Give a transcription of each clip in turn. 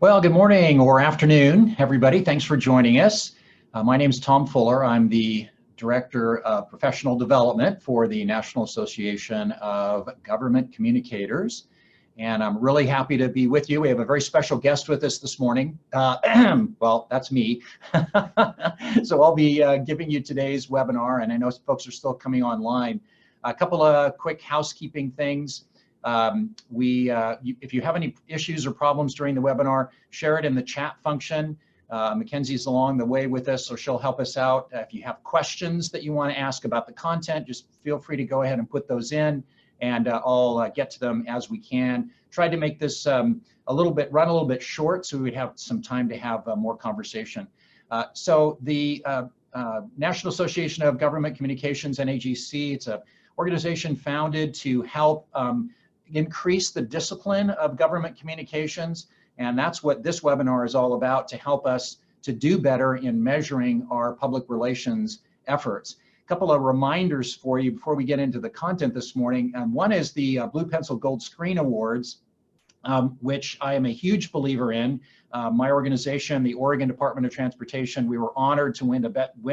Well, good morning or afternoon, everybody. Thanks for joining us. My name is Tom Fuller. I'm the Director of Professional Development for the National Association of Government Communicators. And I'm really happy to be with you. We have a very special guest with us this morning. Well, that's me. So I'll be giving you today's webinar, and I know folks are still coming online. A couple of quick housekeeping things. If you have any issues or problems during the webinar, share it in the chat function. Mackenzie's along the way with us, so she'll help us out. If you have questions that you want to ask about the content, just feel free to go ahead and put those in, and I'll get to them as we can. Tried to make this run a little bit short, so we'd have some time to have more conversation. So the National Association of Government Communications, NAGC, it's an organization founded to help increase the discipline of government communications, and that's what this webinar is all about, to help us to do better in measuring our public relations efforts. A couple of reminders for you before we get into the content this morning. One is the Blue Pencil Gold Screen Awards, which I am a huge believer in. My organization, the Oregon Department of Transportation, we were honored to win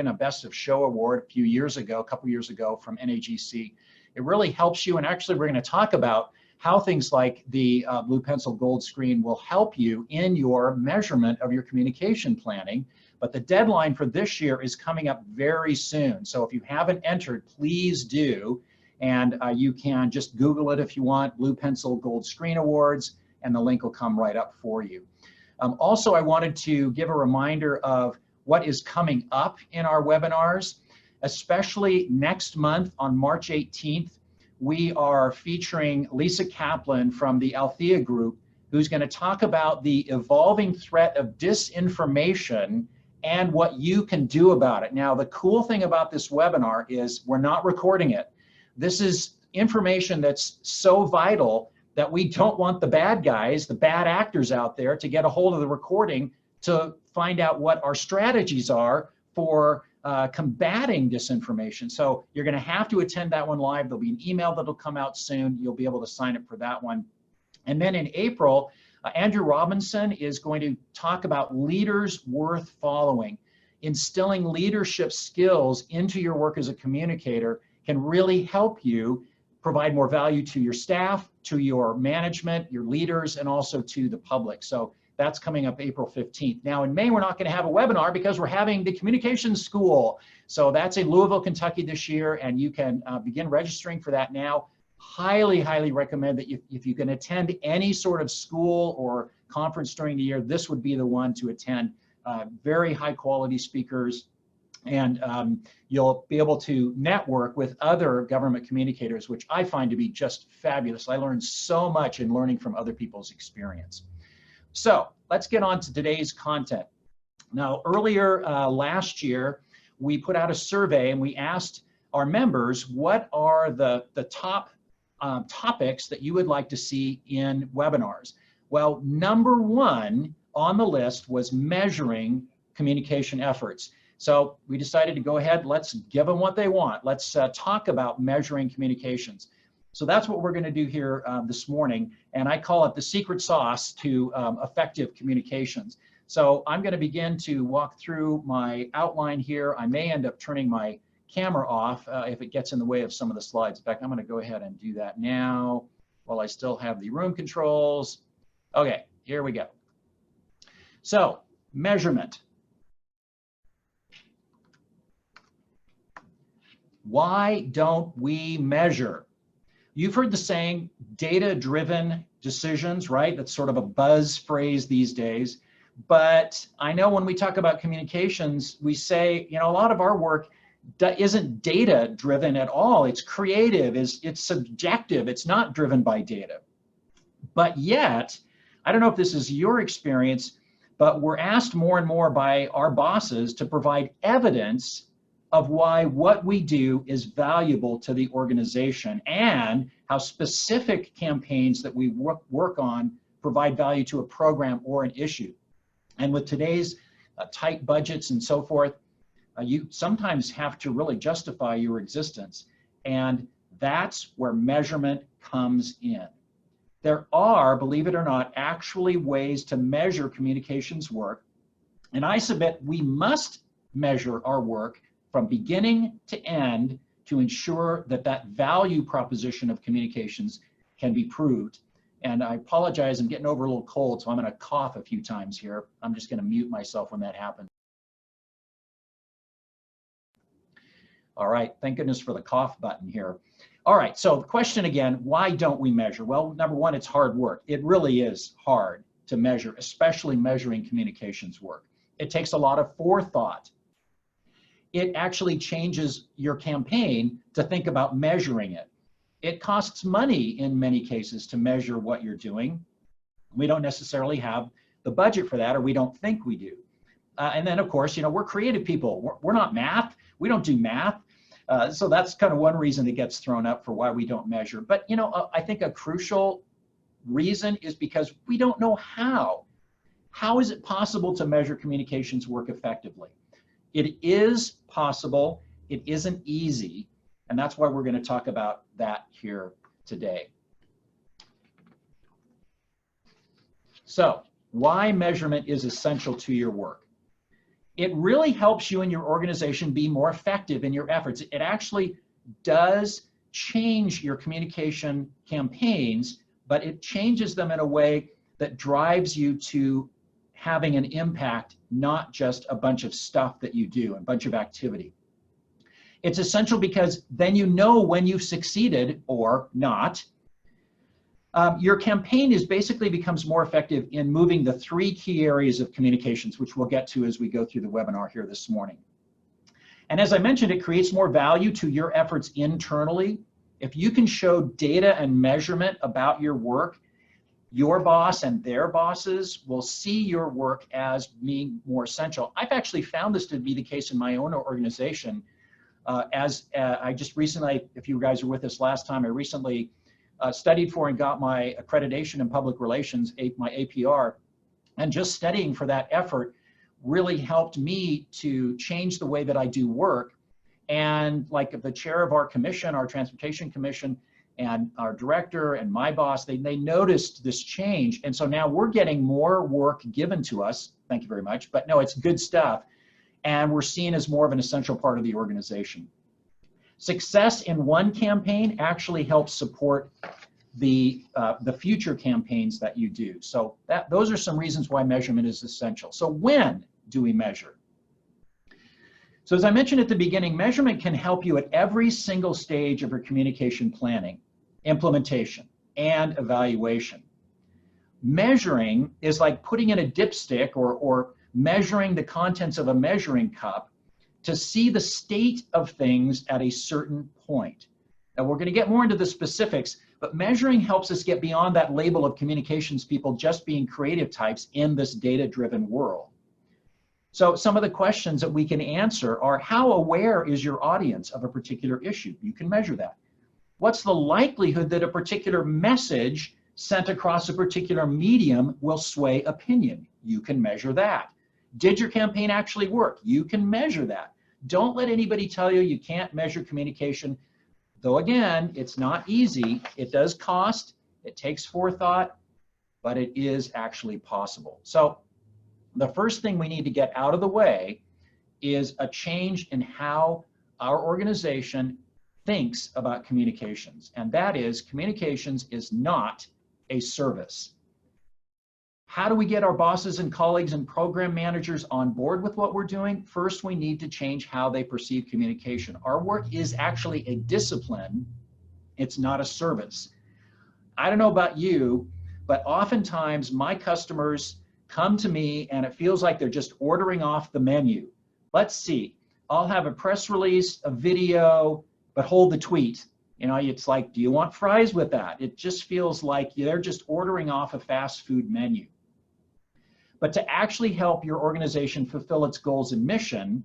a Best of Show award a couple years ago from NAGC. It really helps you, and actually we're going to talk about how things like the Blue Pencil Gold Screen will help you in your measurement of your communication planning. But the deadline for this year is coming up very soon. So if you haven't entered, please do. And you can just Google it if you want, Blue Pencil Gold Screen Awards, and the link will come right up for you. Also, I wanted to give a reminder of what is coming up in our webinars, especially next month on March 18th. We are featuring Lisa Kaplan from the Althea Group, who's going to talk about the evolving threat of disinformation and what you can do about it. Now, the cool thing about this webinar is we're not recording it. This is information that's so vital that we don't want the bad guys, the bad actors out there, to get a hold of the recording to find out what our strategies are for combating disinformation. So you're going to have to attend that one live. There'll be an email that'll come out soon. You'll be able to sign up for that one. And then in April, Andrew Robinson is going to talk about leaders worth following. Instilling leadership skills into your work as a communicator can really help you provide more value to your staff, to your management, your leaders, and also to the public. So that's coming up April 15th. Now in May, we're not going to have a webinar because we're having the Communications School. So that's in Louisville, Kentucky this year, and you can begin registering for that now. Highly, highly recommend that if you can attend any sort of school or conference during the year, this would be the one to attend. Very high quality speakers, and you'll be able to network with other government communicators, which I find to be just fabulous. I learned so much in learning from other people's experience. So let's get on to today's content. Now, earlier last year, we put out a survey and we asked our members, what are the top topics that you would like to see in webinars? Well, number one on the list was measuring communication efforts. So we decided to go ahead, let's give them what they want. Let's talk about measuring communications. So that's what we're going to do here this morning, and I call it the secret sauce to effective communications. So I'm going to begin to walk through my outline here. I may end up turning my camera off if it gets in the way of some of the slides. In fact, I'm going to go ahead and do that now while I still have the room controls. Okay, here we go. So, measurement. Why don't we measure? You've heard the saying, data-driven decisions, right? That's sort of a buzz phrase these days. But I know when we talk about communications, we say, you know, a lot of our work isn't data-driven at all. It's creative, it's subjective, it's not driven by data. But yet, I don't know if this is your experience, but we're asked more and more by our bosses to provide evidence of why what we do is valuable to the organization and how specific campaigns that we work on provide value to a program or an issue. And with today's tight budgets and so forth, you sometimes have to really justify your existence. And that's where measurement comes in. There are, believe it or not, actually ways to measure communications work. And I submit we must measure our work from beginning to end to ensure that that value proposition of communications can be proved. And I apologize, I'm getting over a little cold, so I'm going to cough a few times here. I'm just going to mute myself when that happens. All right, thank goodness for the cough button here. All right, so the question again, why don't we measure? Well, number one, it's hard work. It really is hard to measure, especially measuring communications work. It takes a lot of forethought. It actually changes your campaign to think about measuring it. It costs money in many cases to measure what you're doing. We don't necessarily have the budget for that, or we don't think we do. And then, of course, we're creative people. We're not math. We don't do math. So that's kind of one reason it gets thrown up for why we don't measure. But, I think a crucial reason is because we don't know how. How is it possible to measure communications work effectively? It is possible. It isn't easy. And that's why we're going to talk about that here today. So, why measurement is essential to your work? It really helps you and your organization be more effective in your efforts. It actually does change your communication campaigns, but it changes them in a way that drives you to having an impact, not just a bunch of stuff that you do, a bunch of activity. It's essential because then you know when you've succeeded or not. Your campaign basically becomes more effective in moving the 3 key areas of communications, which we'll get to as we go through the webinar here this morning. And as I mentioned, it creates more value to your efforts internally. If you can show data and measurement about your work, your boss and their bosses will see your work as being more essential. I've actually found this to be the case in my own organization. I just recently, if you guys were with us last time, I recently studied for and got my accreditation in public relations, my APR, and just studying for that effort really helped me to change the way that I do work. And like the chair of our commission, our transportation commission, and our director and my boss, they noticed this change. And so now we're getting more work given to us. Thank you very much. But no, it's good stuff. And we're seen as more of an essential part of the organization. Success in one campaign actually helps support the future campaigns that you do. So those are some reasons why measurement is essential. So when do we measure? So as I mentioned at the beginning, measurement can help you at every single stage of your communication planning, implementation, and evaluation. Measuring is like putting in a dipstick or measuring the contents of a measuring cup to see the state of things at a certain point. Now we're going to get more into the specifics, but measuring helps us get beyond that label of communications people just being creative types in this data-driven world. So some of the questions that we can answer are, how aware is your audience of a particular issue? You can measure that. What's the likelihood that a particular message sent across a particular medium will sway opinion? You can measure that. Did your campaign actually work? You can measure that. Don't let anybody tell you you can't measure communication. Though again, it's not easy. It does cost, it takes forethought, but it is actually possible. So the first thing we need to get out of the way is a change in how our organization thinks about communications. And that is, communications is not a service. How do we get our bosses and colleagues and program managers on board with what we're doing? First, we need to change how they perceive communication. Our work is actually a discipline. It's not a service. I don't know about you, but oftentimes my customers come to me and it feels like they're just ordering off the menu. Let's see, I'll have a press release, a video, but hold the tweet. It's like, do you want fries with that? It just feels like they're just ordering off a fast food menu. But to actually help your organization fulfill its goals and mission,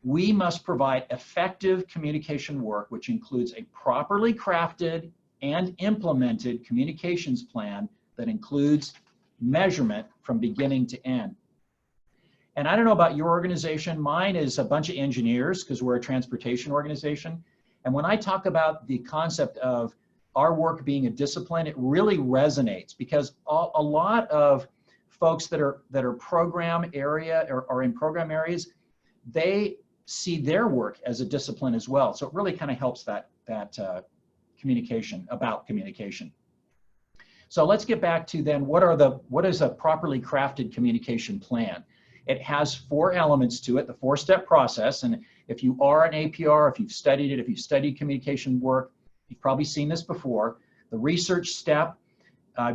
we must provide effective communication work, which includes a properly crafted and implemented communications plan that includes measurement from beginning to end. And I don't know about your organization, mine is a bunch of engineers because we're a transportation organization. And when I talk about the concept of our work being a discipline, it really resonates because a lot of folks that are program area or in program areas, they see their work as a discipline as well. So it really kind of helps that communication, about communication. So let's get back to then what is a properly crafted communication plan? It has 4 elements to it, the 4-step process. And if you are an APR, if you've studied it, if you've studied communication work, you've probably seen this before. The research step,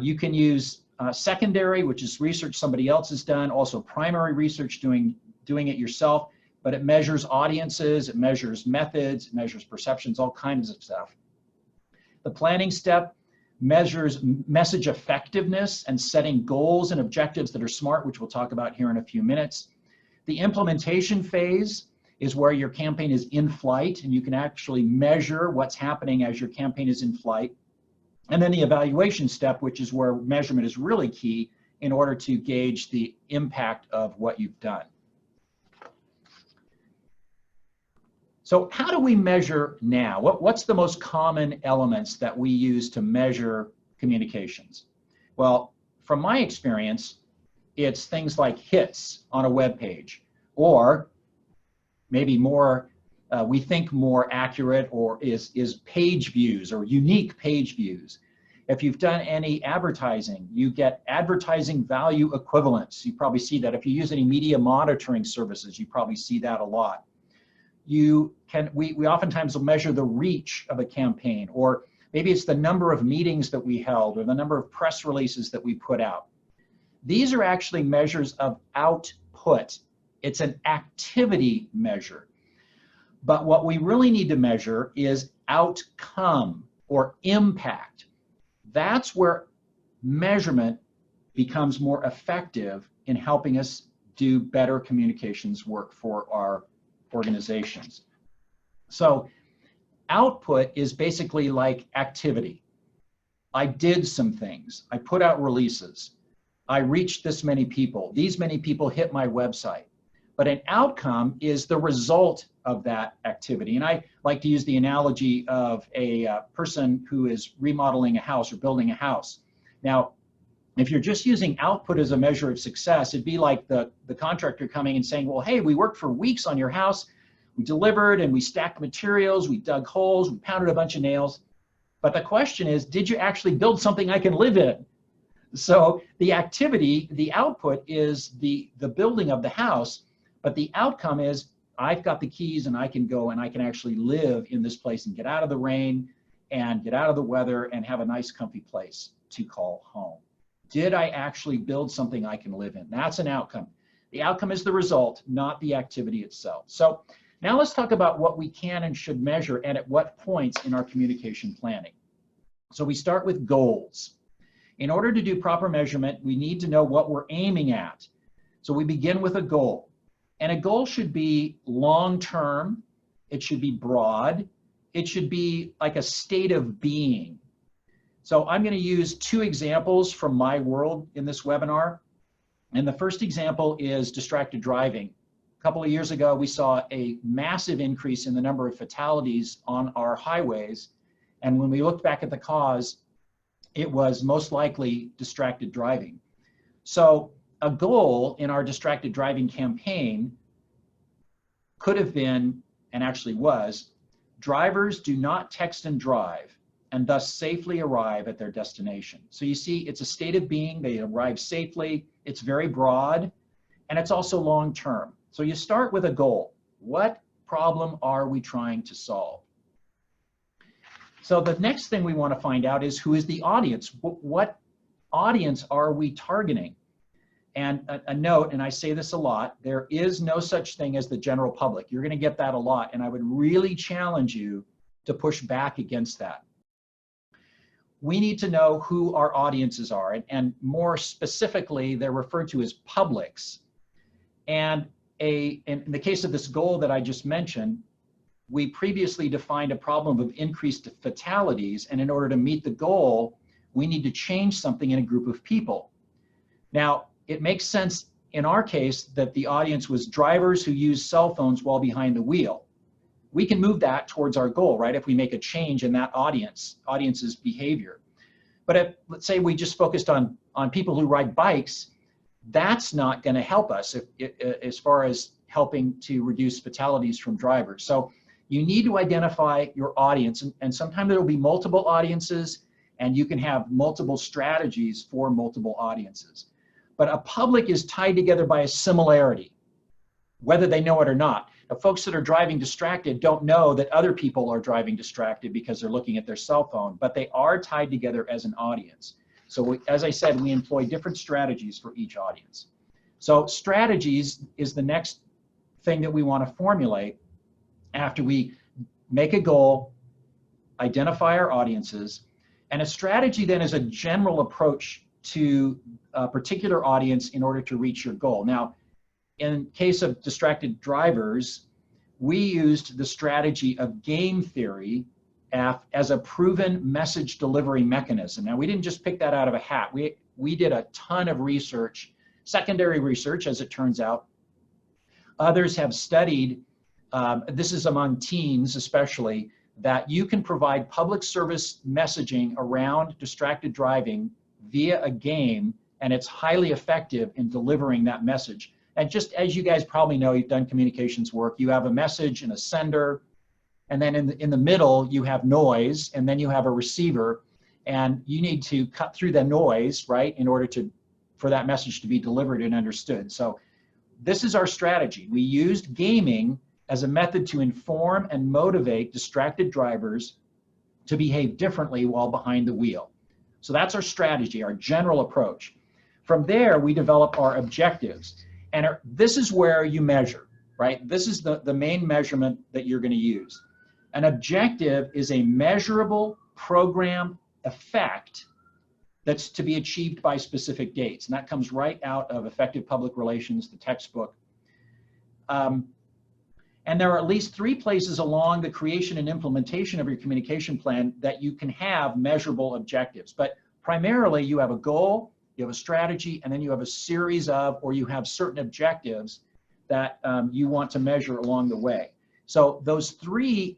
you can use secondary, which is research somebody else has done, also primary research, doing it yourself, but it measures audiences, it measures methods, it measures perceptions, all kinds of stuff. The planning step measures message effectiveness and setting goals and objectives that are smart, which we'll talk about here in a few minutes. The implementation phase is where your campaign is in flight and you can actually measure what's happening as your campaign is in flight. And then the evaluation step, which is where measurement is really key in order to gauge the impact of what you've done. So how do we measure now? What's the most common elements that we use to measure communications? Well, from my experience, it's things like hits on a web page, or maybe more, we think more accurate, or is page views or unique page views. If you've done any advertising, you get advertising value equivalents. You probably see that. If you use any media monitoring services, you probably see that a lot. We oftentimes will measure the reach of a campaign, or maybe it's the number of meetings that we held or the number of press releases that we put out. These are actually measures of output. It's an activity measure. But what we really need to measure is outcome or impact. That's where measurement becomes more effective in helping us do better communications work for our organizations. So output is basically like activity. I did some things. I put out releases. I reached this many people. These many people hit my website. But an outcome is the result of that activity. And I like to use the analogy of a person who is remodeling a house or building a house. Now, if you're just using output as a measure of success, it'd be like the contractor coming and saying, well, hey, we worked for weeks on your house. We delivered and we stacked materials, we dug holes, we pounded a bunch of nails. But the question is, did you actually build something I can live in? So the activity, the output is the building of the house, but the outcome is I've got the keys and I can go and I can actually live in this place and get out of the rain and get out of the weather and have a nice comfy place to call home. Did I actually build something I can live in? That's an outcome. The outcome is the result, not the activity itself. So now let's talk about what we can and should measure and at what points in our communication planning. So we start with goals. In order to do proper measurement, we need to know what we're aiming at. So we begin with a goal. And a goal should be long-term, it should be broad, it should be like a state of being. So I'm going to use 2 examples from my world in this webinar. And the first example is distracted driving. A couple of years ago, we saw a massive increase in the number of fatalities on our highways. And when we looked back at the cause, it was most likely distracted driving. So a goal in our distracted driving campaign could have been, and actually was, drivers do not text and drive and thus safely arrive at their destination. So you see, it's a state of being, they arrive safely, it's very broad, and it's also long-term. So you start with a goal. What problem are we trying to solve? So the next thing we want to find out is who is the audience? What audience are we targeting? And a note, and I say this a lot, there is no such thing as the general public. You're going to get that a lot, and I would really challenge you to push back against that. We need to know who our audiences are, and more specifically, they're referred to as publics. And in the case of this goal that I just mentioned, we previously defined a problem of increased fatalities, and in order to meet the goal, we need to change something in a group of people. Now, it makes sense in our case that the audience was drivers who use cell phones while behind the wheel. we can move that towards our goal, right? If we make a change in that audience's behavior. But if, let's say we just focused on people who ride bikes, that's not going to help us as far as helping to reduce fatalities from drivers. So you need to identify your audience, and sometimes there will be multiple audiences, and you can have multiple strategies for multiple audiences. But a public is tied together by a similarity, whether they know it or not. Now, folks that are driving distracted don't know that other people are driving distracted because they're looking at their cell phone, but they are tied together as an audience. So as I said, we employ different strategies for each audience. So strategies is the next thing that we want to formulate after we make a goal, identify our audiences, and a strategy then is a general approach to a particular audience in order to reach your goal. Now, in case of distracted drivers, we used the strategy of game theory as a proven message delivery mechanism. Now, we didn't just pick that out of a hat. We did a ton of research, secondary research, as it turns out. Others have studied, this is among teens especially, that you can provide public service messaging around distracted driving via a game, and it's highly effective in delivering that message. And just as you guys probably know, you've done communications work, you have a message and a sender, and then in the middle you have noise, and then you have a receiver, and you need to cut through the noise, right, in order for that message to be delivered and understood. So this is our strategy. We used gaming as a method to inform and motivate distracted drivers to behave differently while behind the wheel. So that's our strategy, our general approach. From there, we develop our objectives. And this is where you measure, right? This is the main measurement that you're going to use. An objective is a measurable program effect that's to be achieved by specific dates. And that comes right out of Effective Public Relations, the textbook. And there are at least 3 places along the creation and implementation of your communication plan that you can have measurable objectives. But primarily, you have a goal, you have a strategy, and then you have a series of, or you have certain objectives that you want to measure along the way. So those 3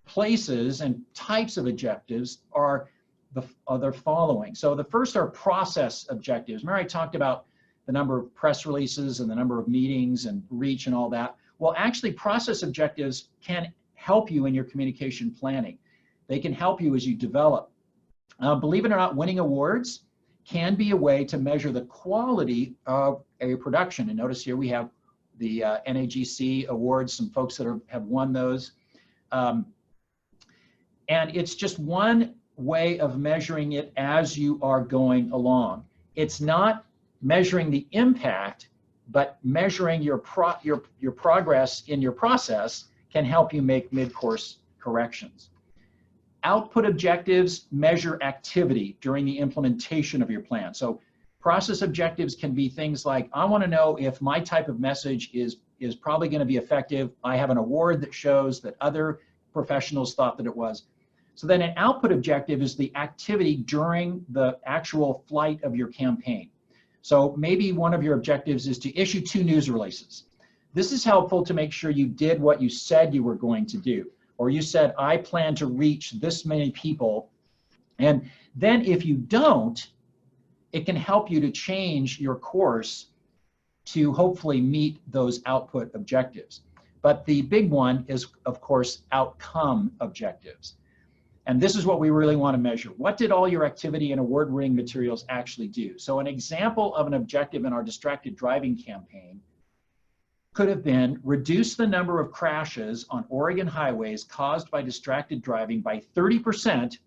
places and types of objectives are the following. So the first are process objectives. Remember I talked about the number of press releases and the number of meetings and reach and all that. Well, actually, process objectives can help you in your communication planning. They can help you as you develop. Believe it or not, winning awards can be a way to measure the quality of a production. And notice here we have the NAGC awards, some folks that have won those. And it's just one way of measuring it as you are going along. It's not measuring the impact, but measuring your progress in your process can help you make mid-course corrections. Output objectives measure activity during the implementation of your plan. So process objectives can be things like, I want to know if my type of message is probably going to be effective. I have an award that shows that other professionals thought that it was. So then an output objective is the activity during the actual flight of your campaign. So maybe one of your objectives is to issue 2 news releases. This is helpful to make sure you did what you said you were going to do. Or you said, I plan to reach this many people. And then if you don't, it can help you to change your course to hopefully meet those output objectives. But the big one is, of course, outcome objectives. And this is what we really want to measure. What did all your activity and award-winning materials actually do? So an example of an objective in our distracted driving campaign could have been reduce the number of crashes on Oregon highways caused by distracted driving by 30%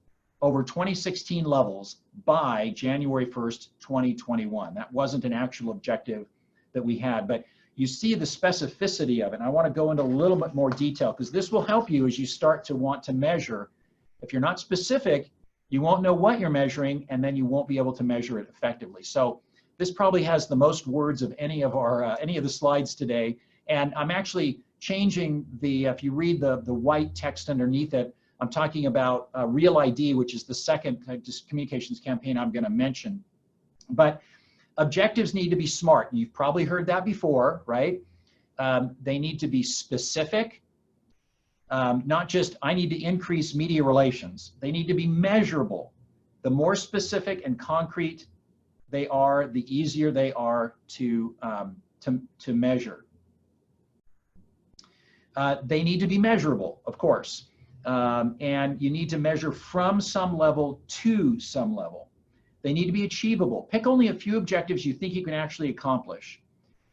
over 2016 levels by January 1st, 2021. That wasn't an actual objective that we had, but you see the specificity of it. And I want to go into a little bit more detail because this will help you as you start to want to measure. If you're not specific, you won't know what you're measuring, and then you won't be able to measure it effectively. So this probably has the most words of any of the slides today. And I'm actually changing if you read the white text underneath it, I'm talking about Real ID, which is the second communications campaign I'm going to mention. But objectives need to be smart. You've probably heard that before, right? They need to be specific. Not just, I need to increase media relations. They need to be measurable. The more specific and concrete they are, the easier they are to measure. They need to be measurable, of course. And you need to measure from some level to some level. They need to be achievable. Pick only a few objectives you think you can actually accomplish.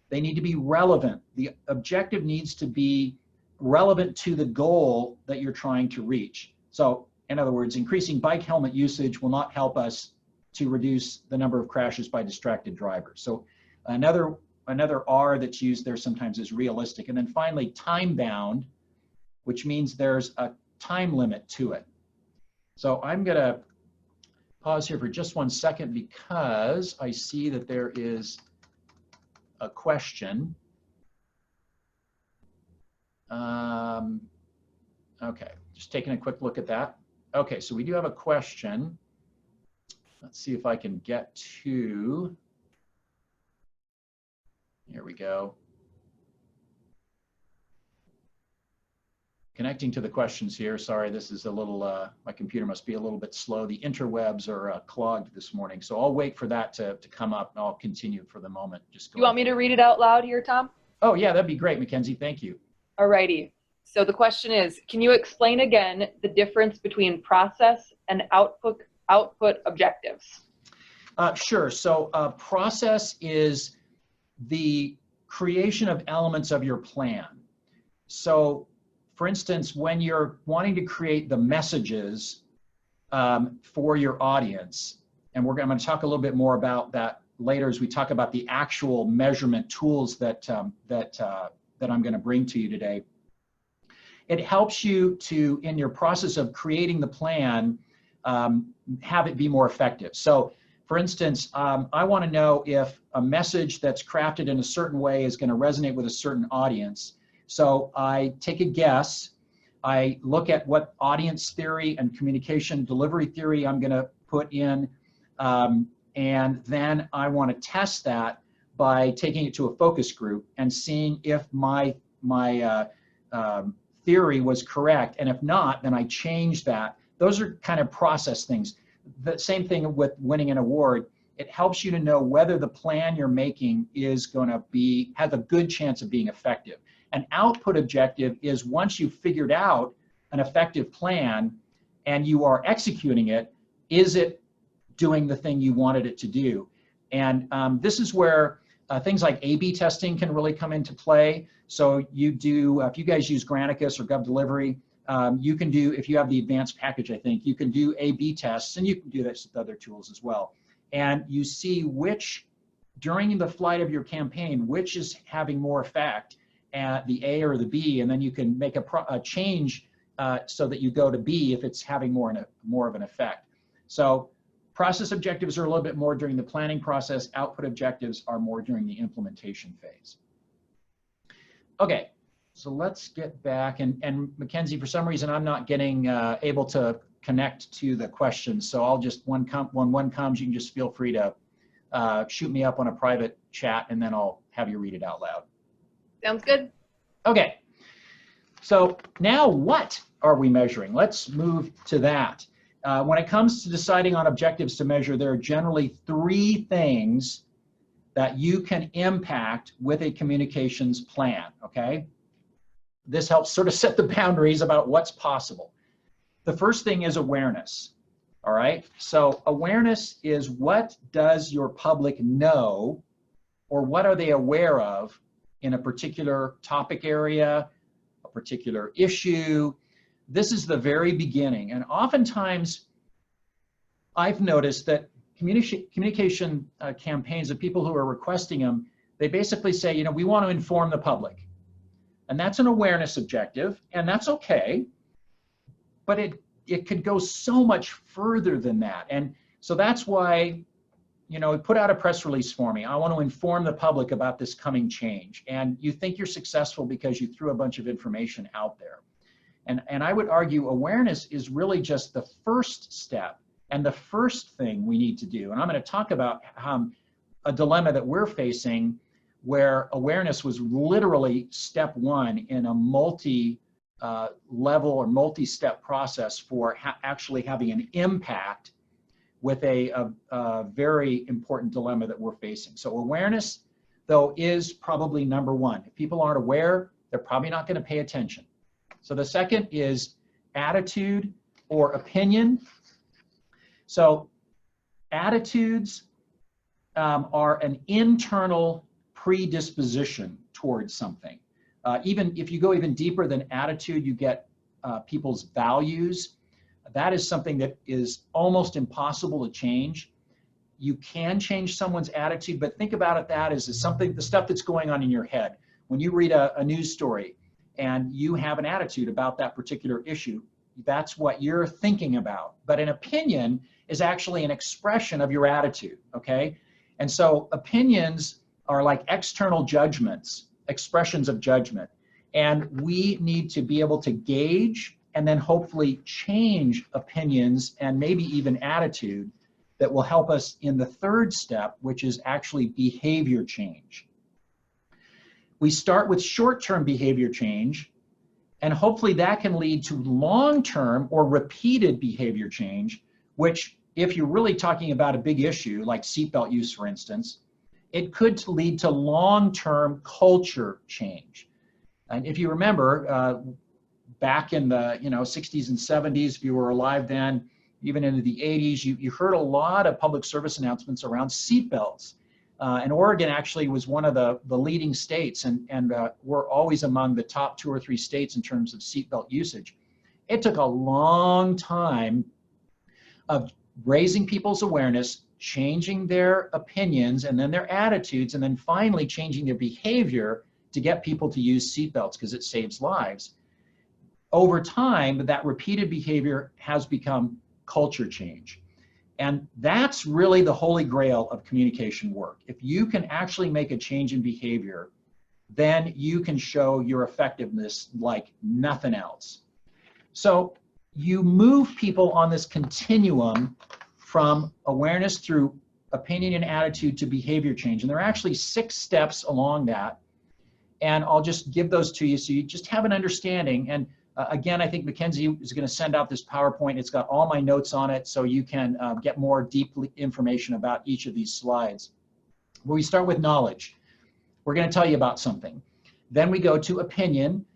They need to be relevant. The objective needs to be relevant to the goal that you're trying to reach. So, in other words, increasing bike helmet usage will not help us to reduce the number of crashes by distracted drivers. So another R that's used there sometimes is realistic. And then finally, time-bound, which means there's a time limit to it. So I'm going to pause here for just 1 second because I see that there is a question. Okay, just taking a quick look at that. Okay, so we do have a question. Let's see if I can get to, here we go. Connecting to the questions here. Sorry, this is a little, my computer must be a little bit slow. The interwebs are clogged this morning. So I'll wait for that to come up and I'll continue for the moment. Just you want me to read it out loud here, Tom? Oh yeah, that'd be great, Mackenzie, thank you. Alrighty. So the question is, can you explain again the difference between process and output objectives? Sure. So process is the creation of elements of your plan. So for instance, when you're wanting to create the messages for your audience, and I'm going to talk a little bit more about that later as we talk about the actual measurement tools that I'm going to bring to you today. It helps you to, in your process of creating the plan, have it be more effective. So for instance, I want to know if a message that's crafted in a certain way is going to resonate with a certain audience. So I take a guess, I look at what audience theory and communication delivery theory I'm going to put in, and then I want to test that by taking it to a focus group and seeing if my theory was correct, and if not, then I change that. Those are kind of process things. The same thing with winning an award. It helps you to know whether the plan you're making is going to has a good chance of being effective. An output objective is once you've figured out an effective plan and you are executing it, is it doing the thing you wanted it to do? And this is where things like A/B testing can really come into play. So you do, if you guys use Granicus or GovDelivery, you can do, if you have the advanced package, I think, you can do A/B tests, and you can do this with other tools as well. And you see which, during the flight of your campaign, which is having more effect, at the A or the B, and then you can make a change so that you go to B if it's having more of an effect. So process objectives are a little bit more during the planning process. Output objectives are more during the implementation phase. Okay, so let's get back. And Mackenzie, for some reason, I'm not getting able to connect to the questions. So I'll just, when one comes, you can just feel free to shoot me up on a private chat, and then I'll have you read it out loud. Sounds good. Okay, so now what are we measuring? Let's move to that. When it comes to deciding on objectives to measure, there are generally 3 things that you can impact with a communications plan, okay? This helps sort of set the boundaries about what's possible. The first thing is awareness, all right? So awareness is, what does your public know, or what are they aware of in a particular topic area, a particular issue. This is the very beginning. And oftentimes, I've noticed that communication campaigns of people who are requesting them, they basically say, you know, we want to inform the public. And that's an awareness objective, and that's okay. But it could go so much further than that. And so that's why, you know, put out a press release for me. I want to inform the public about this coming change. And you think you're successful because you threw a bunch of information out there. And I would argue awareness is really just the first step and the first thing we need to do. And I'm going to talk about a dilemma that we're facing where awareness was literally step 1 in a multi level or multi-step process for actually having an impact with a very important dilemma that we're facing. So awareness, though, is probably number one. If people aren't aware, they're probably not going to pay attention. So the second is attitude or opinion. So attitudes are an internal predisposition towards something. Even if you go even deeper than attitude, you get people's values. That is something that is almost impossible to change. You can change someone's attitude, but think about it that as something, the stuff that's going on in your head. When you read a news story and you have an attitude about that particular issue, that's what you're thinking about. But an opinion is actually an expression of your attitude, okay? And so opinions are like external judgments, expressions of judgment. And we need to be able to gauge and then hopefully change opinions and maybe even attitude that will help us in the third step, which is actually behavior change. We start with short-term behavior change, and hopefully that can lead to long-term or repeated behavior change, which if you're really talking about a big issue like seatbelt use, for instance, it could lead to long-term culture change. And if you remember, back in the 60s and 70s, if you were alive then, even into the 80s, you heard a lot of public service announcements around seatbelts. And Oregon actually was one of the leading states, and we're always among the top 2 or 3 states in terms of seatbelt usage. It took a long time of raising people's awareness, changing their opinions and then their attitudes, and then finally changing their behavior to get people to use seatbelts because it saves lives. Over time, that repeated behavior has become culture change. And that's really the holy grail of communication work. If you can actually make a change in behavior, then you can show your effectiveness like nothing else. So you move people on this continuum from awareness through opinion and attitude to behavior change. And there are actually 6 steps along that. And I'll just give those to you so you just have an understanding. And again, I think Mackenzie is going to send out this PowerPoint. It's got all my notes on it, so you can get more deep information about each of these slides. Well, we start with knowledge. We're going to tell you about something. Then we go to opinion.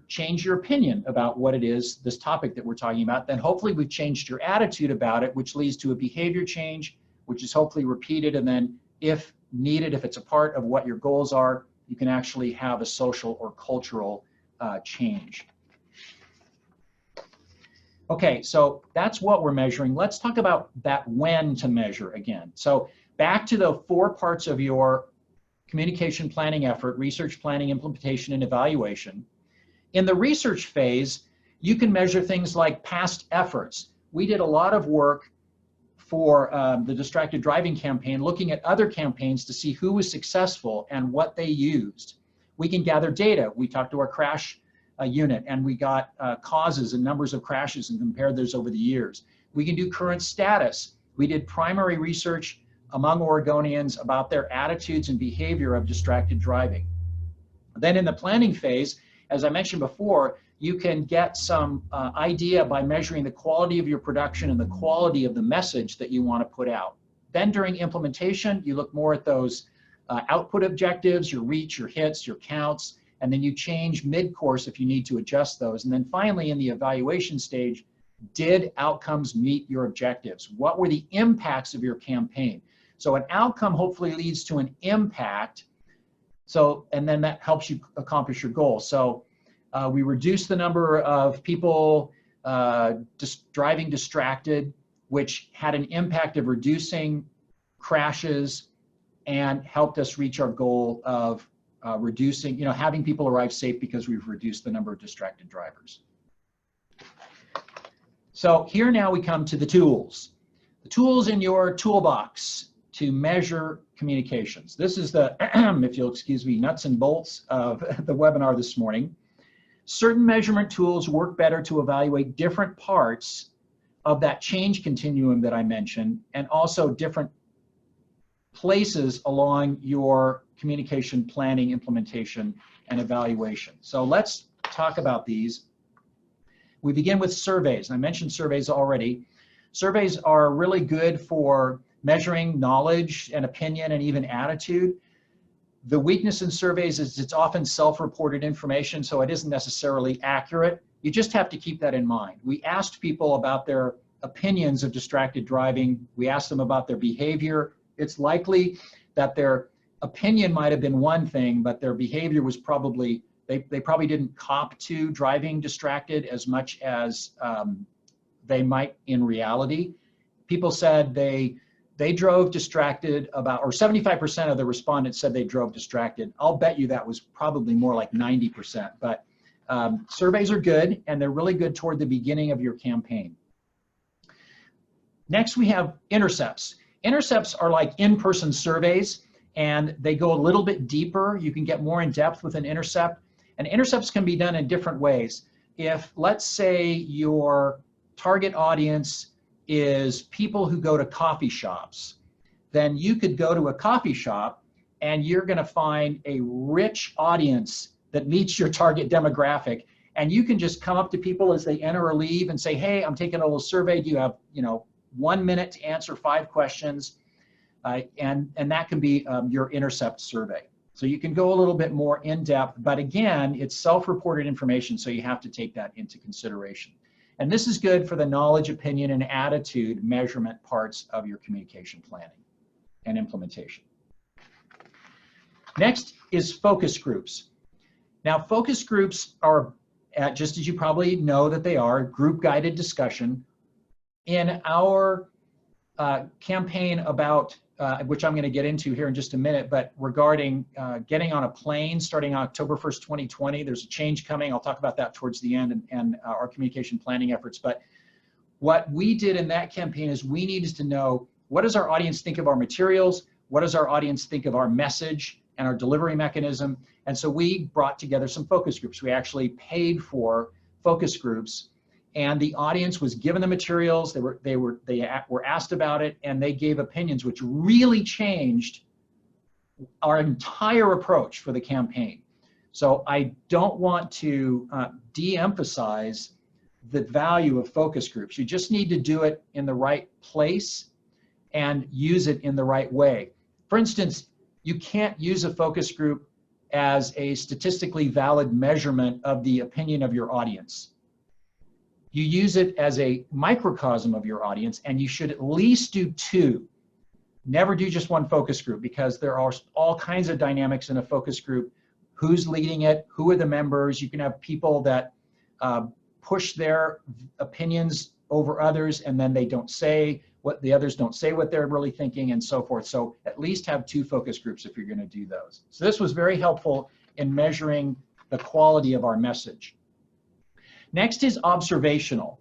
Change your opinion about what it is, this topic that we're talking about. Then hopefully we've changed your attitude about it, which leads to a behavior change, which is hopefully repeated. And then if needed, if it's a part of what your goals are, you can actually have a social or cultural change. Okay, so that's what we're measuring. Let's talk about that when to measure again. So back to the 4 parts of your communication planning effort: research, planning, implementation, and evaluation. In the research phase, you can measure things like past efforts. We did a lot of work for the distracted driving campaign, looking at other campaigns to see who was successful and what they used. We can gather data. We talked to our crash unit, and we got causes and numbers of crashes and compared those over the years. We can do current status. We did primary research among Oregonians about their attitudes and behavior of distracted driving. Then in the planning phase, as I mentioned before, you can get some idea by measuring the quality of your production and the quality of the message that you want to put out. Then during implementation, you look more at those output objectives, your reach, your hits, your counts, and then you change mid-course if you need to adjust those. And then finally, in the evaluation stage, did outcomes meet your objectives? What were the impacts of your campaign? So an outcome hopefully leads to an impact. So, and then that helps you accomplish your goal. So we reduced the number of people driving distracted, which had an impact of reducing crashes and helped us reach our goal of reducing, having people arrive safe because we've reduced the number of distracted drivers. So here now we come to the tools. The tools in your toolbox to measure communications. This is the, if you'll excuse me, nuts and bolts of the webinar this morning. Certain measurement tools work better to evaluate different parts of that change continuum that I mentioned, and also different places along your communication planning, implementation, and evaluation. So let's talk about these. We begin with surveys. I mentioned surveys already. Surveys are really good for measuring knowledge and opinion and even attitude. The weakness in surveys is it's often self-reported information, so it isn't necessarily accurate. You just have to keep that in mind. We asked people about their opinions of distracted driving. We asked them about their behavior. It's likely that their opinion might have been one thing, but their behavior was probably, they probably didn't cop to driving distracted as much as they might in reality. People said they drove distracted about, or 75% of the respondents said they drove distracted. I'll bet you that was probably more like 90%, but surveys are good, and they're really good toward the beginning of your campaign. Next, we have intercepts. Intercepts are like in-person surveys, and they go a little bit deeper. You can get more in depth with an intercept, and intercepts can be done in different ways. If, let's say, your target audience is people who go to coffee shops, then you could go to a coffee shop and you're going to find a rich audience that meets your target demographic, and you can just come up to people as they enter or leave and say, hey, I'm taking a little survey. Do you have 1 minute to answer 5 questions? And that can be your intercept survey. So you can go a little bit more in depth, but again, it's self-reported information, so you have to take that into consideration. And this is good for the knowledge, opinion, and attitude measurement parts of your communication planning and implementation. Next is focus groups. Now, focus groups are, just as you probably know that they are, group-guided discussion. In our campaign about, which I'm going to get into here in just a minute, but regarding getting on a plane starting October 1st, 2020, there's a change coming. I'll talk about that towards the end, and our communication planning efforts. But what we did in that campaign is we needed to know, what does our audience think of our materials? What does our audience think of our message and our delivery mechanism? And so we brought together some focus groups. We actually paid for focus groups, and the audience was given the materials. They were asked about it, and they gave opinions, which really changed our entire approach for the campaign. So I don't want to de-emphasize the value of focus groups. You just need to do it in the right place and use it in the right way. For instance, you can't use a focus group as a statistically valid measurement of the opinion of your audience. You use it as a microcosm of your audience, and you should at least do 2. Never do just one focus group, because there are all kinds of dynamics in a focus group. Who's leading it? Who are the members? You can have people that push their opinions over others, and then they don't say what the others don't say what they're really thinking, and so forth. So at least have 2 focus groups if you're going to do those. So this was very helpful in measuring the quality of our message. Next is observational.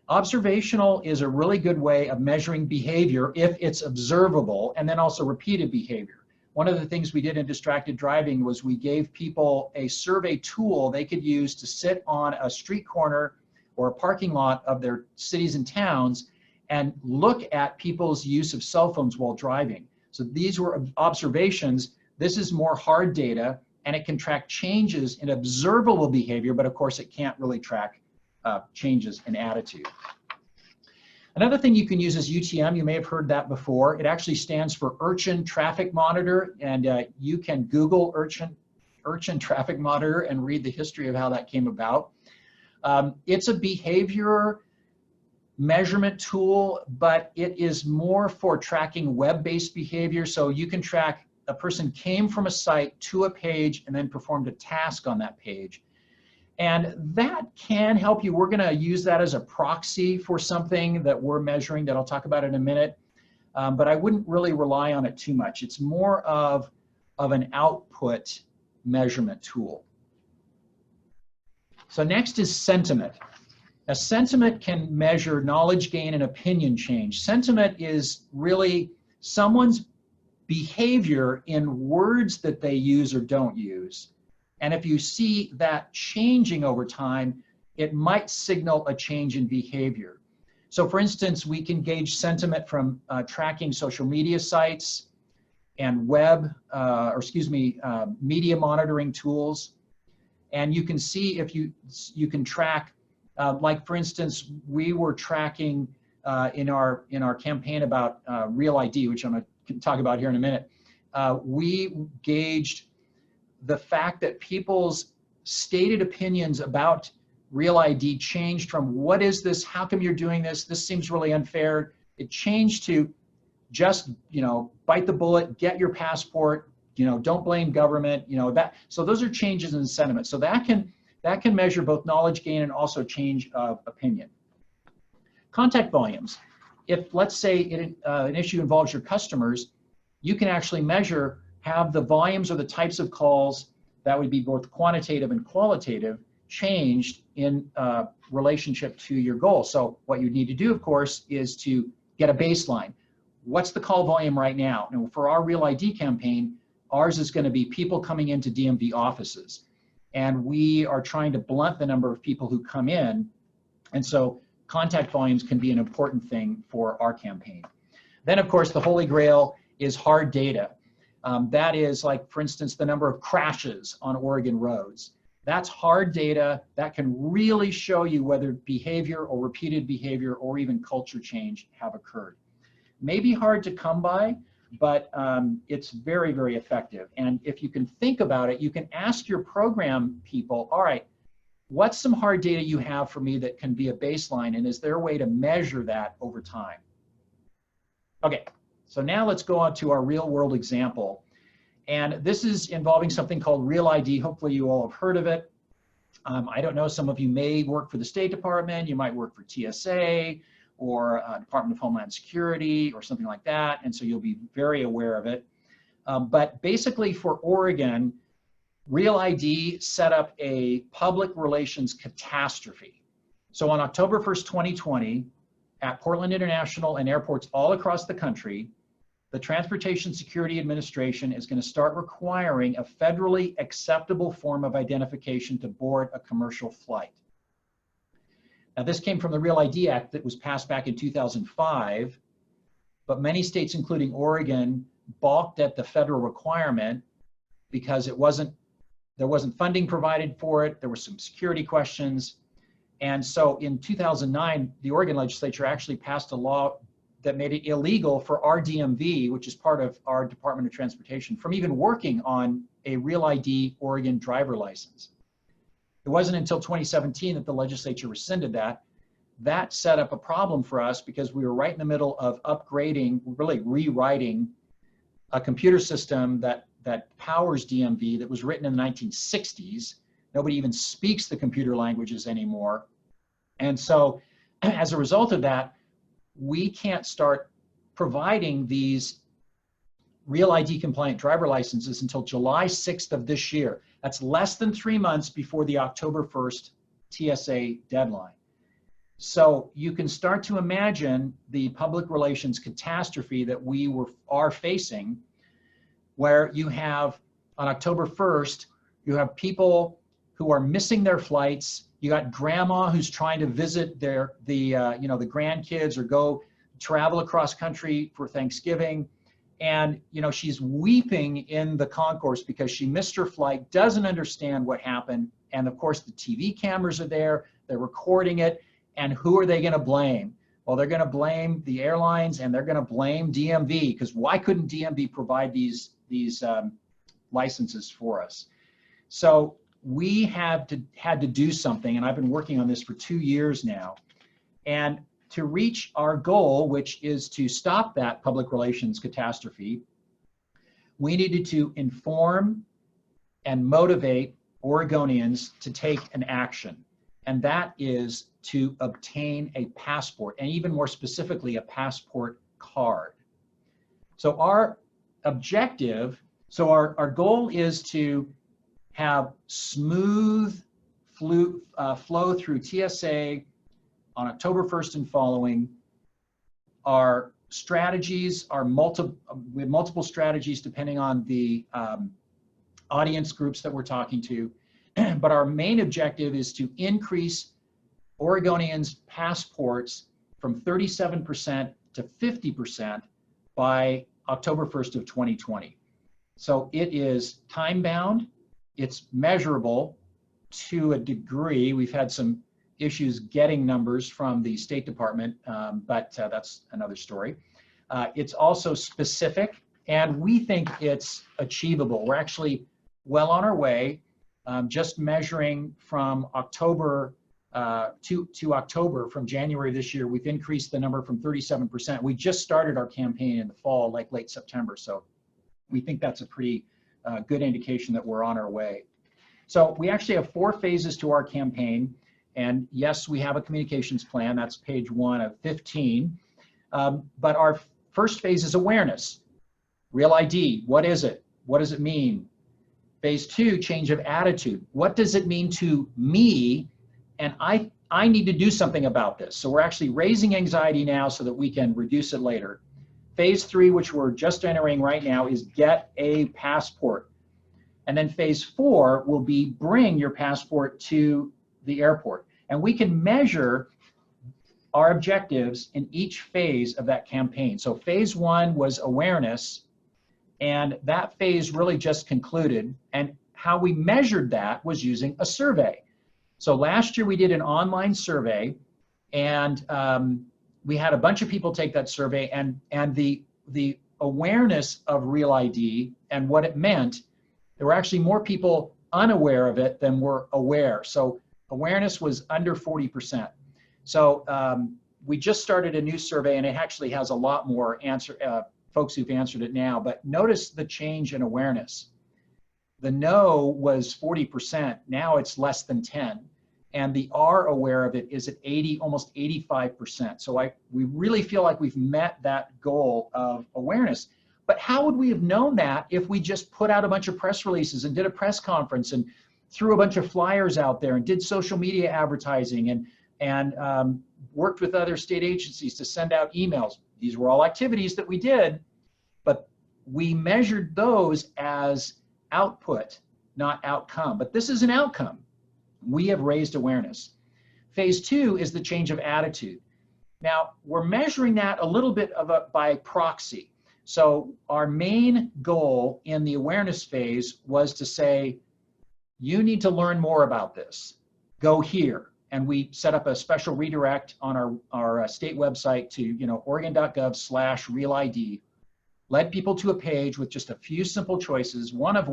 Observational is a really good way of measuring behavior if it's observable, and then also repeated behavior. One of the things we did in distracted driving was we gave people a survey tool they could use to sit on a street corner or a parking lot of their cities and towns and look at people's use of cell phones while driving. So these were observations. This is more hard data, and it can track changes in observable behavior, but of course it can't really track changes in attitude. Another thing you can use is UTM. You may have heard that before. It actually stands for Urchin Traffic Monitor, and you can Google Urchin Traffic Monitor and read the history of how that came about. It's a behavior measurement tool, but it is more for tracking web-based behavior. So you can track a person came from a site to a page and then performed a task on that page. And that can help you. We're going to use that as a proxy for something that we're measuring that I'll talk about in a minute. But I wouldn't really rely on it too much. It's more of an output measurement tool. So next is sentiment. A sentiment can measure knowledge gain and opinion change. Sentiment is really someone's behavior in words that they use or don't use. And if you see that changing over time, it might signal a change in behavior. So for instance, we can gauge sentiment from tracking social media sites and media monitoring tools. And you can see if you can track, like for instance, we were tracking in our campaign about Real ID, which I'm going to talk about here in a minute. We gauged the fact that people's stated opinions about Real ID changed from what is this, how come you're doing this, this seems really unfair. It changed to just, bite the bullet, get your passport, don't blame government, that. So those are changes in sentiment. So that can measure both knowledge gain and also change of opinion. Contact volumes. If, let's say, an issue involves your customers, you can actually measure, have the volumes or the types of calls that would be both quantitative and qualitative changed in relationship to your goal. So what you need to do, of course, is to get a baseline. What's the call volume right now? And for our Real ID campaign, ours is going to be people coming into DMV offices. And we are trying to blunt the number of people who come in. And so contact volumes can be an important thing for our campaign. Then, of course, the Holy Grail is hard data. That is, like, for instance, the number of crashes on Oregon roads. That's hard data that can really show you whether behavior or repeated behavior or even culture change have occurred. Maybe hard to come by, but it's very, very effective. And if you can think about it, you can ask your program people, all right, what's some hard data you have for me that can be a baseline, and is there a way to measure that over time? Okay, so now let's go on to our real world example. And this is involving something called Real ID. Hopefully you all have heard of it. I don't know, some of you may work for the State Department, you might work for TSA or Department of Homeland Security or something like that, and so you'll be very aware of it. But basically for Oregon, Real ID set up a public relations catastrophe. So on October 1st, 2020, at Portland International and airports all across the country, the Transportation Security Administration is going to start requiring a federally acceptable form of identification to board a commercial flight. Now, this came from the Real ID Act that was passed back in 2005, but many states, including Oregon, balked at the federal requirement because there wasn't funding provided for it. There were some security questions. And so in 2009, the Oregon legislature actually passed a law that made it illegal for our DMV, which is part of our Department of Transportation, from even working on a Real ID Oregon driver license. It wasn't until 2017 that the legislature rescinded that. That set up a problem for us because we were right in the middle of upgrading, really rewriting a computer system that powers DMV that was written in the 1960s. Nobody even speaks the computer languages anymore. And so as a result of that, we can't start providing these Real ID compliant driver licenses until July 6th of this year. That's less than 3 months before the October 1st TSA deadline. So you can start to imagine the public relations catastrophe that we are facing, where you have on October 1st, you have people who are missing their flights. You got grandma who's trying to visit the grandkids or go travel across country for Thanksgiving. And, she's weeping in the concourse because she missed her flight, doesn't understand what happened. And of course the TV cameras are there, they're recording it. And who are they going to blame? Well, they're going to blame the airlines and they're going to blame DMV, because why couldn't DMV provide these licenses for us? So we had to do something, and I've been working on this for 2 years now. And to reach our goal, which is to stop that public relations catastrophe, we needed to inform and motivate Oregonians to take an action. And that is to obtain a passport, and even more specifically, a passport card. So our objective, our goal is to have smooth flow through TSA on October 1st and following. Our strategies are we have multiple strategies depending on the audience groups that we're talking to. But our main objective is to increase Oregonians' passports from 37% to 50% by October 1st of 2020. So it is time-bound, it's measurable to a degree. We've had some issues getting numbers from the State Department, but that's another story. It's also specific, and we think it's achievable. We're actually well on our way. Just measuring from October to October, from January this year, we've increased the number from 37%. We just started our campaign in the fall, like late September, so we think that's a pretty good indication that we're on our way. So we actually have 4 phases to our campaign, and yes, we have a communications plan. That's page 1 of 15. But our first phase is awareness. Real ID, what is it? What does it mean? Phase 2, change of attitude. What does it mean to me? And I need to do something about this. So we're actually raising anxiety now so that we can reduce it later. Phase 3, which we're just entering right now, is get a passport. And then phase 4 will be bring your passport to the airport. And we can measure our objectives in each phase of that campaign. So phase 1 was awareness, and that phase really just concluded. And how we measured that was using a survey. So last year we did an online survey, and we had a bunch of people take that survey, and the awareness of Real ID and what it meant, there were actually more people unaware of it than were aware. So awareness was under 40%. So we just started a new survey, and it actually has a lot more folks who've answered it now. But notice the change in awareness. The no was 40%. Now it's less than 10. And the are aware of it is at 80, almost 85%. So we really feel like we've met that goal of awareness. But how would we have known that if we just put out a bunch of press releases and did a press conference and threw a bunch of flyers out there and did social media advertising and worked with other state agencies to send out emails? These were all activities that we did, but we measured those as output, not outcome. But this is an outcome. We have raised awareness. Phase 2 is the change of attitude. Now, we're measuring that a little bit by proxy. So our main goal in the awareness phase was to say, you need to learn more about this. Go here. And we set up a special redirect on our state website to Oregon.gov/RealID, led people to a page with just a few simple choices, one of